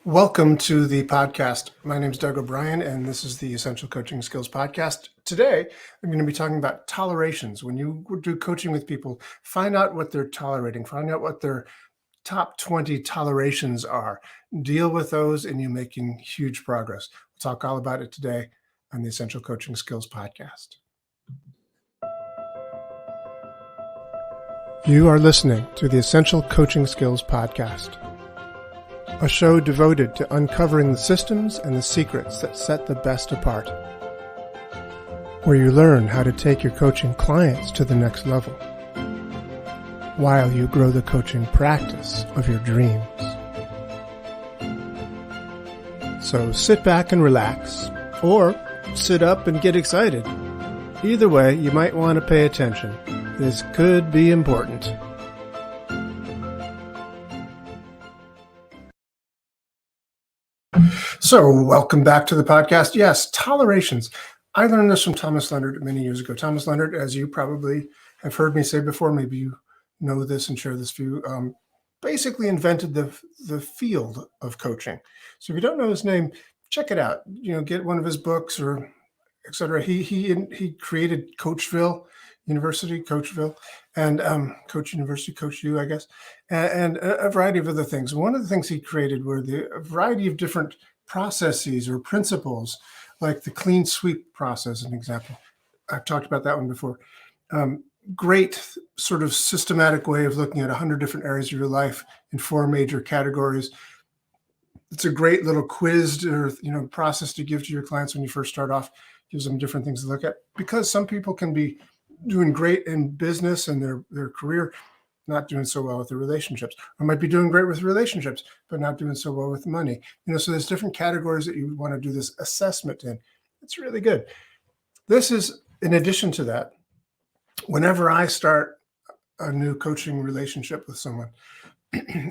Welcome to the podcast. My name is Doug O'Brien, and this is the Essential Coaching Skills Podcast. Today, I'm going to be talking about tolerations. When you do coaching with people, find out what they're tolerating, find out what their top 20 tolerations are. Deal with those, and you're making huge progress. We'll talk all about it today on the Essential Coaching Skills Podcast. You are listening to the Essential Coaching Skills Podcast, a show devoted to uncovering the systems and the secrets that set the best apart, where you learn how to take your coaching clients to the next level, while you grow the coaching practice of your dreams. So sit back and relax, or sit up and get excited. Either way, you might want to pay attention. This could be important. So, welcome back to the podcast. Yes, tolerations. I learned this from Thomas Leonard many years ago. Thomas Leonard, as you probably have heard me say before, maybe you know this and share this view, basically invented the field of coaching. So if you don't know his name, check it out. Get one of his books or etc. He created Coachville University, and Coach University, Coach U, I guess, and a variety of other things. One of the things he created were a variety of different processes or principles, like the clean sweep process, an example. I've talked about that one before. Great sort of systematic way of looking at 100 different areas of your life in 4 major categories. It's a great little quiz or process to give to your clients when you first start off. Gives them different things to look at, because some people can be doing great in business and their career, not doing so well with their relationships, or might be doing great with relationships, but not doing so well with money. So there's different categories that you want to do this assessment in. It's really good. This is in addition to that. Whenever I start a new coaching relationship with someone,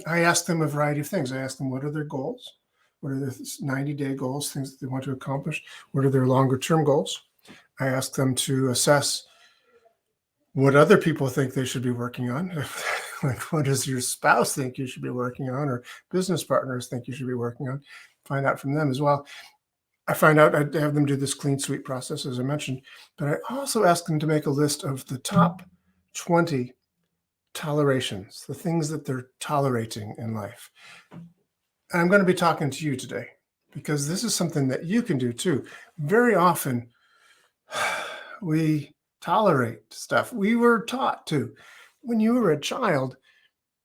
I ask them a variety of things. I ask them, what are their goals? What are their 90-day goals, things that they want to accomplish? What are their longer-term goals? I ask them to assess what other people think they should be working on. Like, what does your spouse think you should be working on, or business partners think you should be working on? Find out from them as well. I find out, I have them do this clean sweep process, as I mentioned, but I also ask them to make a list of the top 20 tolerations, the things that they're tolerating in life. And I'm going to be talking to you today, because this is something that you can do too. Very often, we tolerate stuff. We were taught to. When you were a child,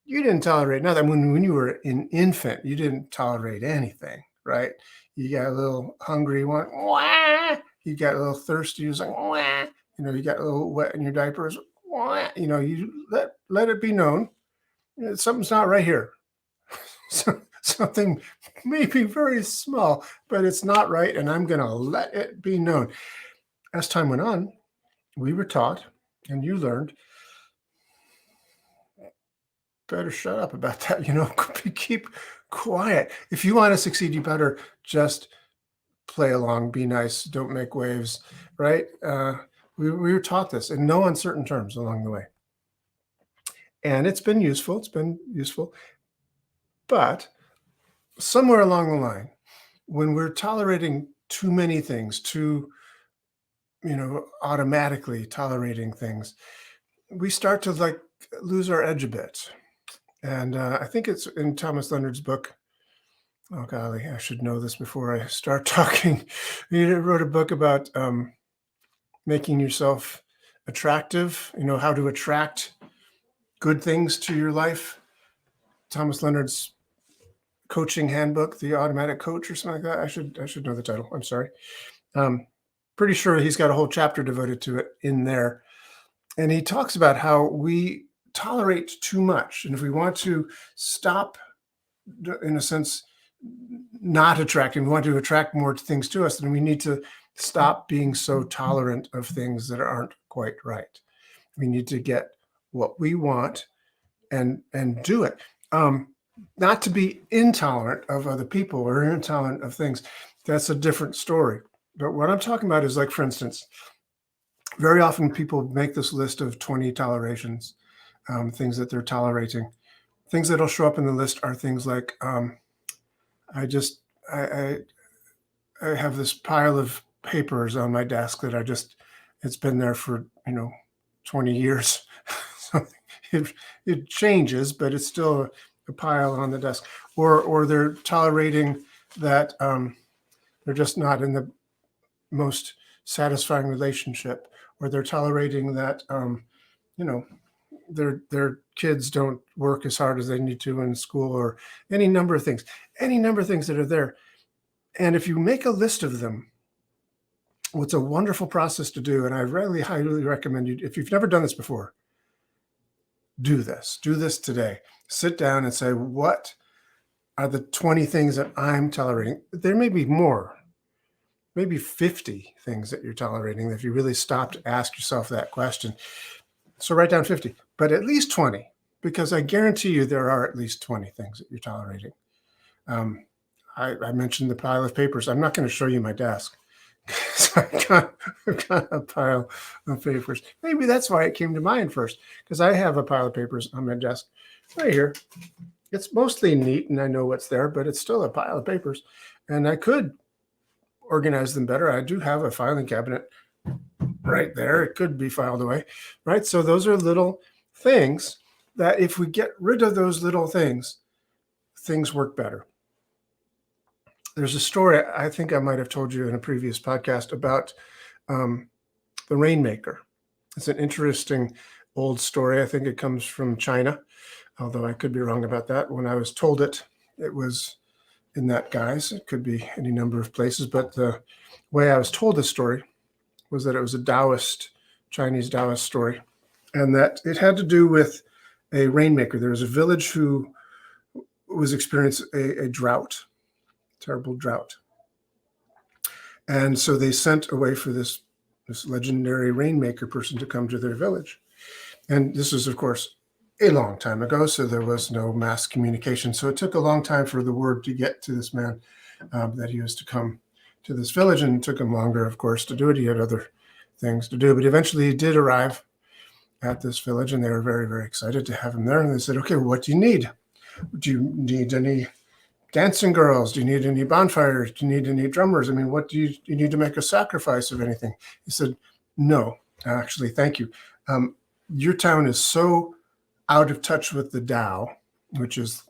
you didn't tolerate nothing. When you were an infant, you didn't tolerate anything, right? You got a little hungry, you went, wah! You got a little thirsty, you was like, wah! You got a little wet in your diapers, wah! You let it be known, something's not right here. Something may be very small, but it's not right, and I'm going to let it be known. As time went on, we were taught, and you learned, better shut up about that. Keep quiet. If you want to succeed, you better just play along, be nice, don't make waves, right? We were taught this in no uncertain terms along the way. And it's been useful. But somewhere along the line, when we're tolerating too many things, automatically tolerating things, we start to lose our edge a bit. And I think it's in Thomas Leonard's book. Oh, golly, I should know this before I start talking. He wrote a book about making yourself attractive, how to attract good things to your life. Thomas Leonard's coaching handbook, The Automatic Coach, or something like that. I should know the title. I'm sorry. Pretty sure he's got a whole chapter devoted to it in there. And he talks about how we tolerate too much. And if we want to stop, in a sense, not attracting, we want to attract more things to us, then we need to stop being so tolerant of things that aren't quite right. We need to get what we want and do it. Not to be intolerant of other people or intolerant of things. That's a different story. But what I'm talking about is, for instance, very often people make this list of 20 tolerations, things that they're tolerating. Things that'll show up in the list are things like I just, I have this pile of papers on my desk that it's been there for, 20 years. So it changes, but it's still a pile on the desk. Or they're tolerating that they're just not in the most satisfying relationship, or they're tolerating that their kids don't work as hard as they need to in school, or any number of things that are there. And if you make a list of them, what's a wonderful process to do, and I really highly recommend you, if you've never done this before, do this today. Sit down and say, what are the 20 things that I'm tolerating? There may be more, maybe 50 things that you're tolerating if you really stop to ask yourself that question. So write down 50, but at least 20, because I guarantee you there are at least 20 things that you're tolerating. I mentioned the pile of papers. I'm not going to show you my desk. So I've got a pile of papers. Maybe that's why it came to mind first, because I have a pile of papers on my desk right here. It's mostly neat and I know what's there, but it's still a pile of papers. And I could organize them better. I do have a filing cabinet right there. It could be filed away, right? So those are little things that if we get rid of those little things, things work better. There's a story, I think I might have told you in a previous podcast, about the Rainmaker. It's an interesting old story. I think it comes from China, although I could be wrong about that. When I was told it, it was in that guise. It could be any number of places, but the way I was told the story was that it was a Chinese Taoist story, and that it had to do with a rainmaker. There was a village who was experiencing a drought, terrible drought. And so they sent away for this legendary rainmaker person to come to their village. And this was, of course, a long time ago, so there was no mass communication. So it took a long time for the word to get to this man that he was to come to this village, and it took him longer, of course, to do it. He had other things to do, but eventually he did arrive at this village, and they were very, very excited to have him there. And they said, okay, what do you need? Do you need any dancing girls? Do you need any bonfires? Do you need any drummers? I mean, what do you need to make a sacrifice of anything? He said, no, actually, thank you. Your town is so out of touch with the Tao, which is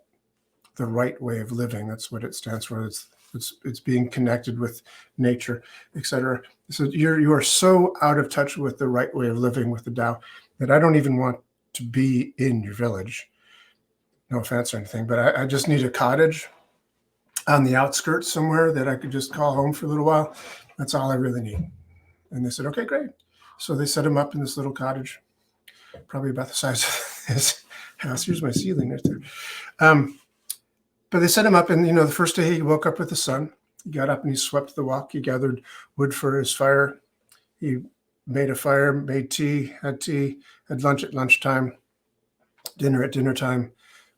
the right way of living. That's what it stands for. It's being connected with nature, etc. So you are so out of touch with the right way of living with the Tao that I don't even want to be in your village. No offense or anything, but I just need a cottage on the outskirts somewhere that I could just call home for a little while. That's all I really need. And they said, okay, great. So they set him up in this little cottage, probably about the size of this house. Here's my ceiling right there. But they set him up, and the first day he woke up with the sun. He got up and he swept the walk. He gathered wood for his fire. He made a fire, made tea, had lunch at lunchtime, dinner at dinner time,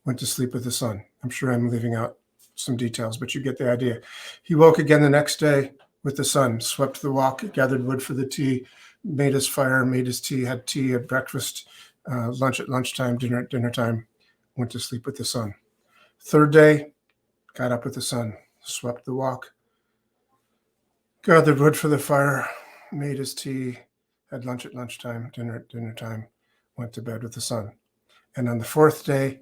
went to sleep with the sun. I'm sure I'm leaving out some details, but you get the idea. He woke again the next day with the sun, swept the walk, gathered wood for the tea, made his fire, made his tea, had breakfast, lunch at lunchtime, dinner at dinner time, went to sleep with the sun. Third day, got up with the sun, swept the walk, gathered wood for the fire, made his tea, had lunch at lunchtime, dinner at dinner time, went to bed with the sun. And on the fourth day,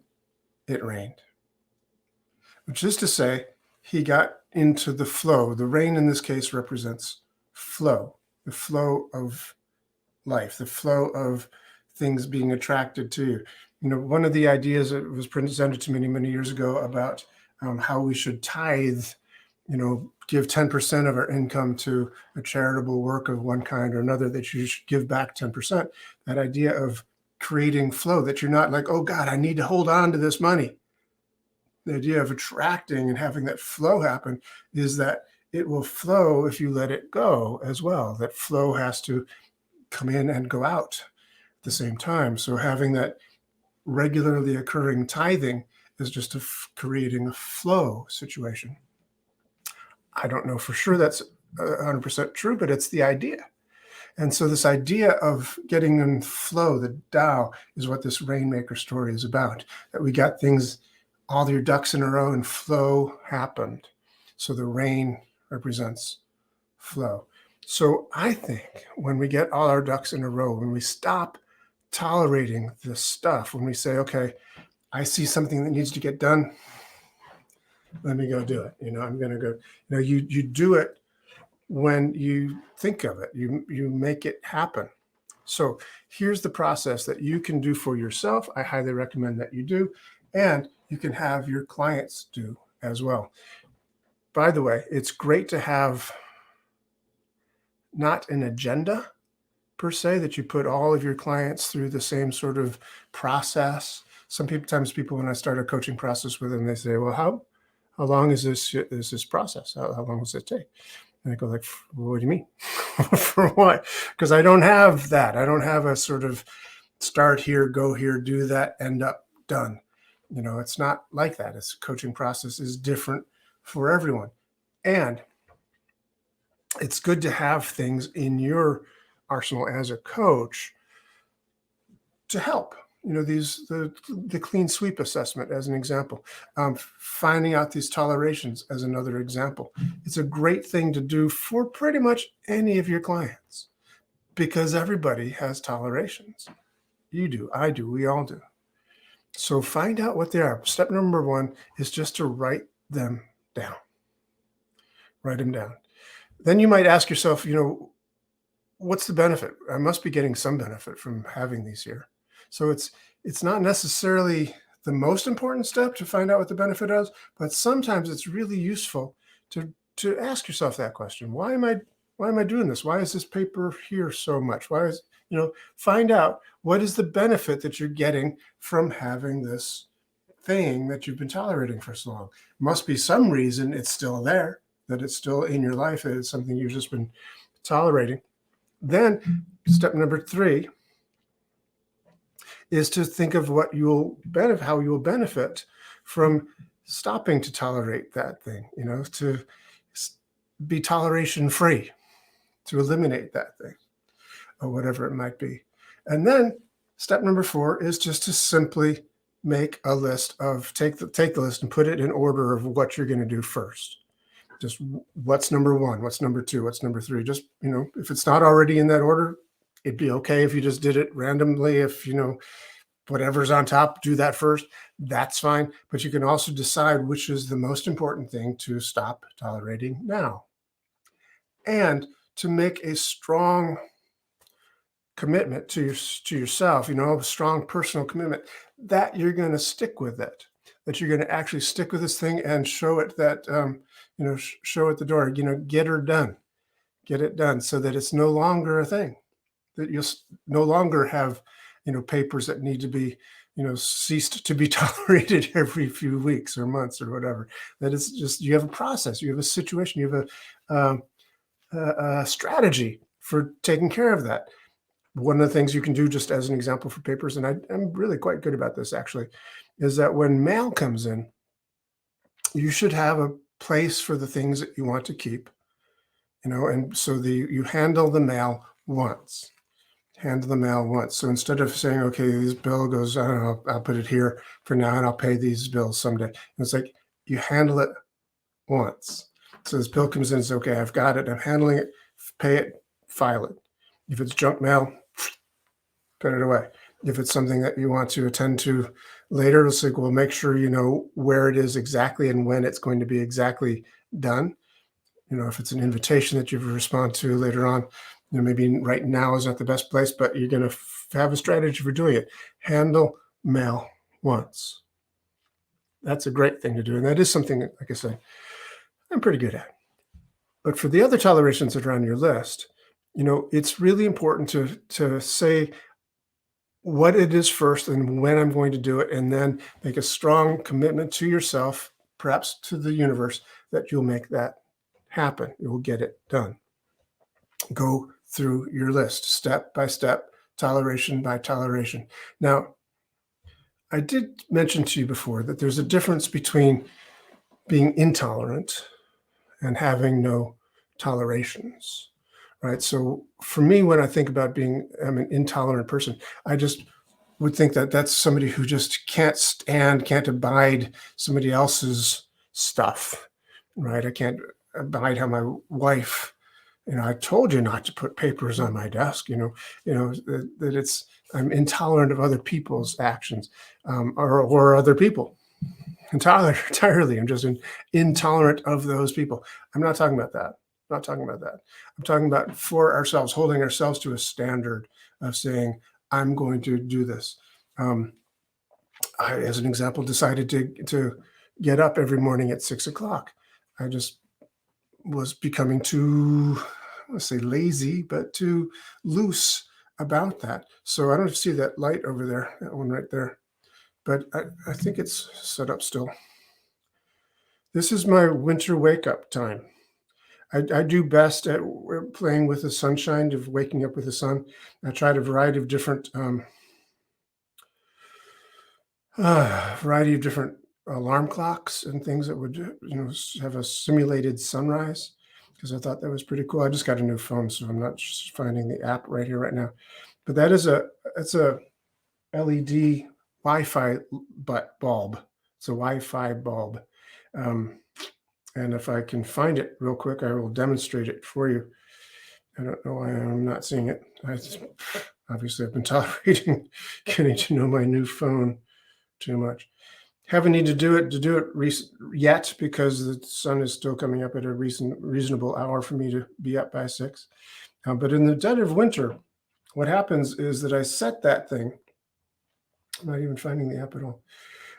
it rained. Which is to say, he got into the flow. The rain in this case represents flow, the flow of life, the flow of things being attracted to you. One of the ideas that was presented to me many years ago about how we should tithe, give 10% of our income to a charitable work of one kind or another, that you should give back 10%. That idea of creating flow, that you're not like, oh God, I need to hold on to this money. The idea of attracting and having that flow happen is that it will flow if you let it go as well. That flow has to come in and go out at the same time. So having that regularly occurring tithing is just creating a flow situation. I don't know for sure that's 100% true, but it's the idea. And so this idea of getting in flow, the Tao, is what this Rainmaker story is about. That we got things, all your ducks in a row, and flow happened. So the rain represents flow. So I think when we get all our ducks in a row, when we stop tolerating this stuff, when we say, okay, I see something that needs to get done, let me go do it. I'm going to go, you do it when you think of it, you make it happen. So here's the process that you can do for yourself. I highly recommend that you do, and you can have your clients do as well. By the way, it's great to have not an agenda per se, that you put all of your clients through the same sort of process. Sometimes people, when I start a coaching process with them, they say, well, how long is this process? How long does it take? And I go like, well, what do you mean? For what? Because I don't have that. I don't have a sort of start here, go here, do that, end up done. It's not like that. It's coaching process is different for everyone. And it's good to have things in your arsenal as a coach to help. The clean sweep assessment as an example, finding out these tolerations as another example. It's a great thing to do for pretty much any of your clients because everybody has tolerations. You do, I do, we all do. So find out what they are. Step number 1 is just to write them down. Write them down. Then you might ask yourself, what's the benefit? I must be getting some benefit from having these here. So it's not necessarily the most important step to find out what the benefit is, but sometimes it's really useful to ask yourself that question. Why am I doing this? Why is this paper here so much? Find out what is the benefit that you're getting from having this thing that you've been tolerating for so long. Must be some reason it's still there, that it's still in your life, that it's something you've just been tolerating. Then step number 3 is to think of how you will benefit from stopping to tolerate that thing, to be toleration free, to eliminate that thing or whatever it might be. And then step number 4 is just to simply make a list take the list and put it in order of what you're going to do first. Just what's number 1, what's number 2, what's number 3. Just, if it's not already in that order, it'd be okay if you just did it randomly. If, whatever's on top, do that first. That's fine. But you can also decide which is the most important thing to stop tolerating now. And to make a strong commitment to yourself, a strong personal commitment that you're going to stick with it, that you're going to actually stick with this thing and show it that, show it the door, get it done so that it's no longer a thing, that you'll no longer have, papers that need to be, ceased to be tolerated every few weeks or months or whatever. That it's just, you have a process, you have a situation, you have a strategy for taking care of that. One of the things you can do, just as an example for papers, and I'm really quite good about this actually, is that when mail comes in, you should have a place for the things that you want to keep, and so you handle the mail once. So instead of saying, okay, this bill goes, I don't know, I'll put it here for now and I'll pay these bills someday. And it's like you handle it once. So this bill comes in and says, okay, I've got it, I'm handling it, pay it, file it. If it's junk mail, put it away. If it's something that you want to attend to later, it's like, well, make sure you know where it is exactly and when it's going to be exactly done. If it's an invitation that you respond to later on, maybe right now is not the best place, but you're going to have a strategy for doing it. Handle mail once. That's a great thing to do. And that is something that, like I said, I'm pretty good at. But for the other tolerations that are on your list, it's really important to say what it is first and when I'm going to do it, and then make a strong commitment to yourself, perhaps to the universe, that you'll make that happen. You'll get it done. Go through your list step by step, toleration by toleration. Now, I did mention to you before that there's a difference between being intolerant and having no tolerations, right? So for me, when I think about I'm an intolerant person, I just would think that that's somebody who just can't abide somebody else's stuff. right? I can't abide how my wife, I told you not to put papers on my desk, that I'm intolerant of other people's actions, or other people. Entirely. I'm just intolerant of those people. I'm not talking about that. I'm not talking about that. I'm talking about for ourselves, holding ourselves to a standard of saying, I'm going to do this. I, as an example, decided to get up every morning at 6 o'clock. I just was becoming too, let's say lazy, but too loose about that. So I don't see that light over there, that one right there, but I think it's set up still. This is my winter wake up time. I do best at playing with the sunshine, of waking up with the sun. I tried a variety of different alarm clocks and things that would, have a simulated sunrise, because I thought that was pretty cool. I just got a new phone, so I'm not finding the app right here right now. But it's a LED Wi-Fi bulb. It's a Wi-Fi bulb. And if I can find it real quick, I will demonstrate it for you. I don't know why I'm not seeing it. Obviously, I've been tolerating getting to know my new phone too much. Haven't need to do it yet, because the sun is still coming up at a reasonable hour for me to be up by 6. But in the dead of winter, what happens is that I set that thing. I'm not even finding the app at all.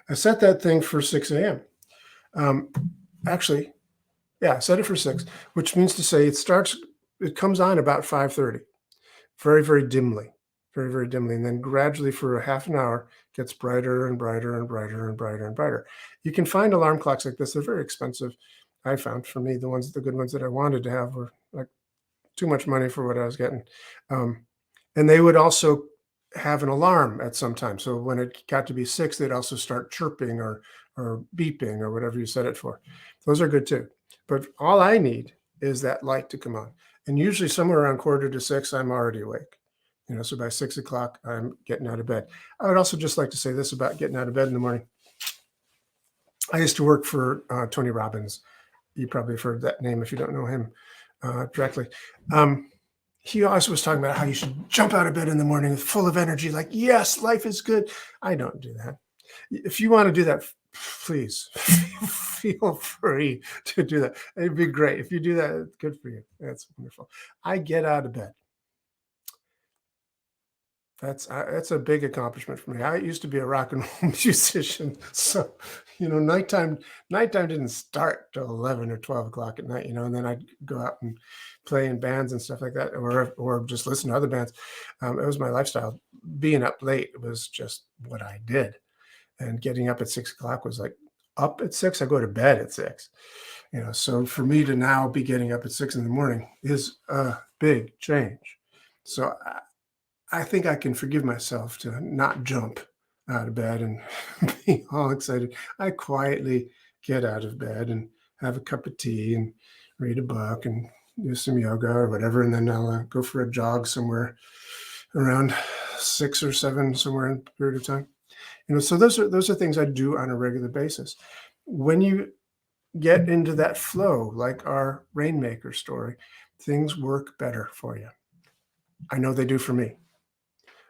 I set that thing for 6 a.m. Actually, yeah, I set it for 6, which means to say it comes on about 5:30, very, very dimly, very, very dimly. And then gradually for a half an hour gets brighter and brighter and brighter and brighter and brighter. You can find alarm clocks like this. They're very expensive. I found, for me, the good ones that I wanted to have were like too much money for what I was getting. And they would also have an alarm at some time. So when it got to be 6, they'd also start chirping or beeping or whatever you set it for. Those are good too. But all I need is that light to come on. And usually somewhere around 5:45, I'm already awake. So by 6 o'clock, I'm getting out of bed. I would also just like to say this about getting out of bed in the morning. I used to work for Tony Robbins. You probably have heard that name if you don't know him directly. He always was talking about how you should jump out of bed in the morning full of energy, like, yes, life is good. I don't do that. If you want to do that, please feel free to do that. It'd be great. If you do that, it's good for you. That's wonderful. I get out of bed. That's a big accomplishment for me. I used to be a rock and roll musician, so nighttime didn't start till 11 or 12 o'clock at night. And then I'd go out and play in bands and stuff like that, or just listen to other bands. It was my lifestyle. Being up late was just what I did, and getting up at 6 o'clock was like, up at 6. I go to bed at 6. So for me to now be getting up at 6 in the morning is a big change. So I think I can forgive myself to not jump out of bed and be all excited. I quietly get out of bed and have a cup of tea and read a book and do some yoga or whatever. And then I'll go for a jog somewhere around 6 or 7, somewhere in a period of time. So those are things I do on a regular basis. When you get into that flow, like our Rainmaker story, things work better for you. I know they do for me.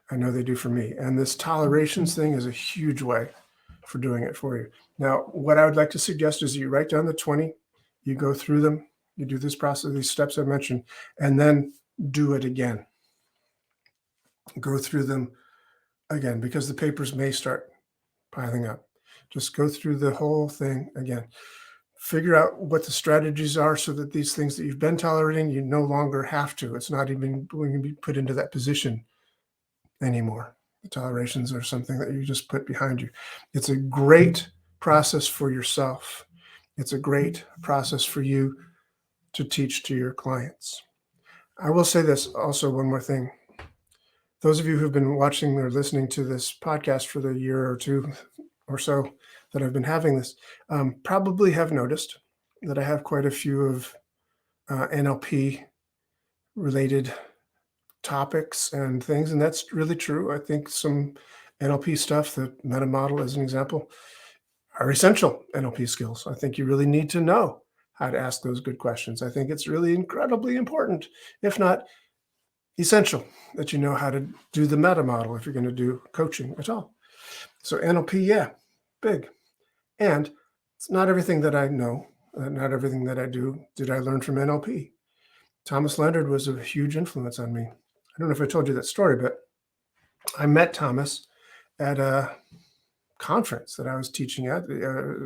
And this tolerations thing is a huge way for doing it for you. Now, what I would like to suggest is you write down the 20, you go through them, you do this process, these steps I mentioned, and then do it again. Go through them again, because the papers may start piling up. Just go through the whole thing again. Figure out what the strategies are so that these things that you've been tolerating, you no longer have to. It's not even going to be put into that position anymore. The tolerations are something that you just put behind you. It's a great process for yourself. It's a great process for you to teach to your clients. I will say this also, one more thing. Those of you who've been watching or listening to this podcast for the year or two or so that I've been having this, probably have noticed that I have quite a few of NLP related topics and things, and that's really true. I think some NLP stuff, the meta model as an example, are essential NLP skills. I think you really need to know how to ask those good questions. I think it's really incredibly important, if not essential, that you know how to do the meta model if you're going to do coaching at all. So NLP, yeah, big. And it's not everything that I know, not everything that I do did I learn from NLP. Thomas Leonard was a huge influence on me. I don't know if I told you that story, but I met Thomas at a conference that I was teaching at,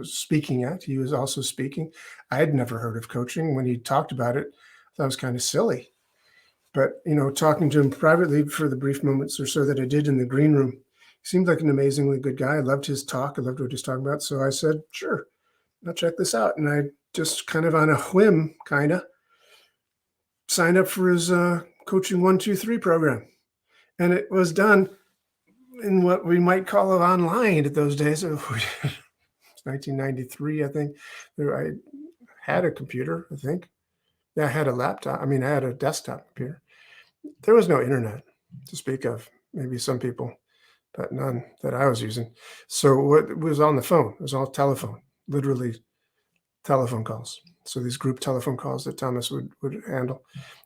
speaking at. He was also speaking. I had never heard of coaching. When he talked about it, I thought it was kind of silly. But, talking to him privately for the brief moments or so that I did in the green room, he seemed like an amazingly good guy. I loved his talk. I loved what he was talking about. So I said, sure, I'll check this out. And I just kind of on a whim, signed up for his coaching 1, 2, 3 program. And it was done in what we might call it online at those days. It was 1993, I think. I had a computer, I think. Yeah, I had a laptop. I had a desktop computer. There was no internet to speak of. Maybe some people, but none that I was using. So it was on the phone. It was all telephone, literally telephone calls. So these group telephone calls that Thomas would handle.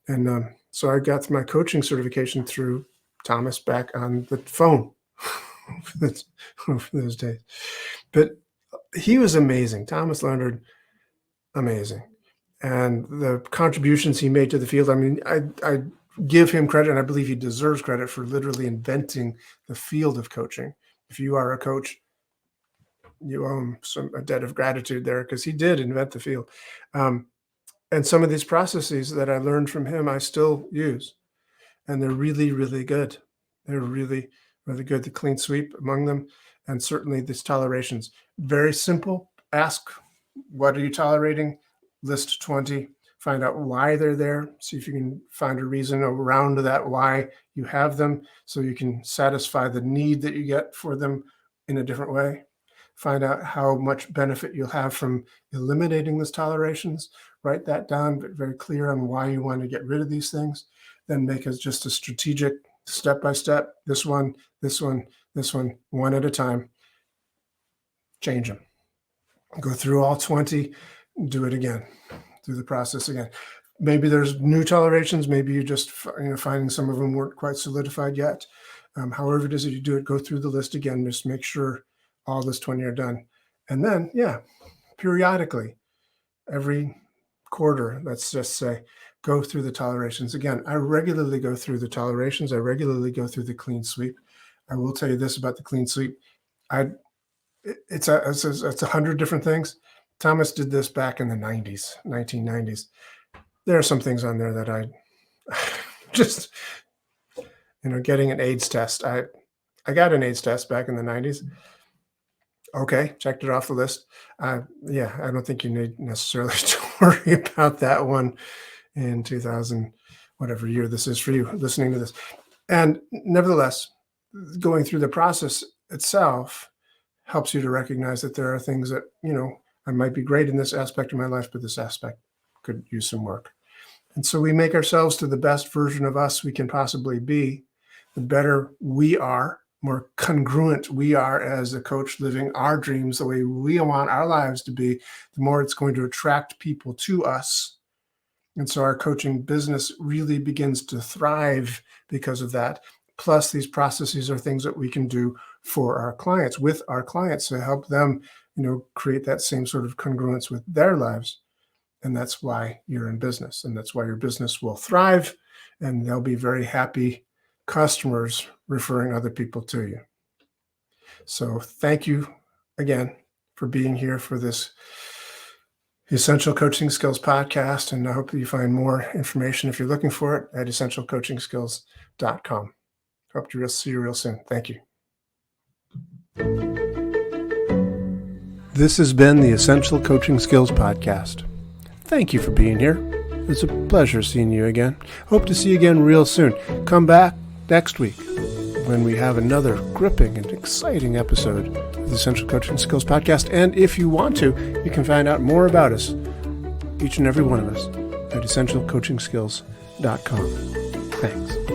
And so I got my coaching certification through Thomas back on the phone over those days. But he was amazing. Thomas Leonard, amazing. And the contributions he made to the field, I give him credit, and I believe he deserves credit for literally inventing the field of coaching. If you are a coach, you owe him a debt of gratitude there, because he did invent the field. And some of these processes that I learned from him, I still use. And they're really, really good. They're really, really good. The clean sweep among them, and certainly these tolerations. Very simple. Ask, what are you tolerating? List 20. Find out why they're there. See if you can find a reason around that why you have them, so you can satisfy the need that you get for them in a different way. Find out how much benefit you'll have from eliminating those tolerations. Write that down, but very clear on why you want to get rid of these things. Then make it just a strategic step-by-step. This one, one at a time. Change them. Go through all 20. Do it again. Do the process again. Maybe there's new tolerations. Maybe you just finding some of them weren't quite solidified yet. However it is that you do it, go through the list again. Just make sure all those 20 are done. And then, periodically, every quarter, let's just say, go through the tolerations again. I regularly go through the tolerations. I regularly go through the clean sweep. I will tell you this about the clean sweep. It's 100 different things. Thomas did this back in the 1990s. There are some things on there that I just, getting an AIDS test. I got an AIDS test back in the 90s. Okay, checked it off the list. I don't think you need necessarily to worry about that one in 2000, whatever year this is for you listening to this. And nevertheless, going through the process itself helps you to recognize that there are things that, I might be great in this aspect of my life, but this aspect could use some work. And so we make ourselves to the best version of us we can possibly be. The better we are, more congruent we are as a coach living our dreams the way we want our lives to be, the more it's going to attract people to us. And so our coaching business really begins to thrive because of that. Plus, these processes are things that we can do for our clients, with our clients, to help them, create that same sort of congruence with their lives. And that's why you're in business. And that's why your business will thrive, and they'll be very happy customers referring other people to you. So thank you again for being here for this Essential Coaching Skills podcast. And I hope that you find more information if you're looking for it at essentialcoachingskills.com. Hope to see you real soon. Thank you. This has been the Essential Coaching Skills podcast. Thank you for being here. It's a pleasure seeing you again. Hope to see you again real soon. Come back next week when we have another gripping and exciting episode of the Essential Coaching Skills podcast. And if you want to, you can find out more about us, each and every one of us, at essentialcoachingskills.com. Thanks.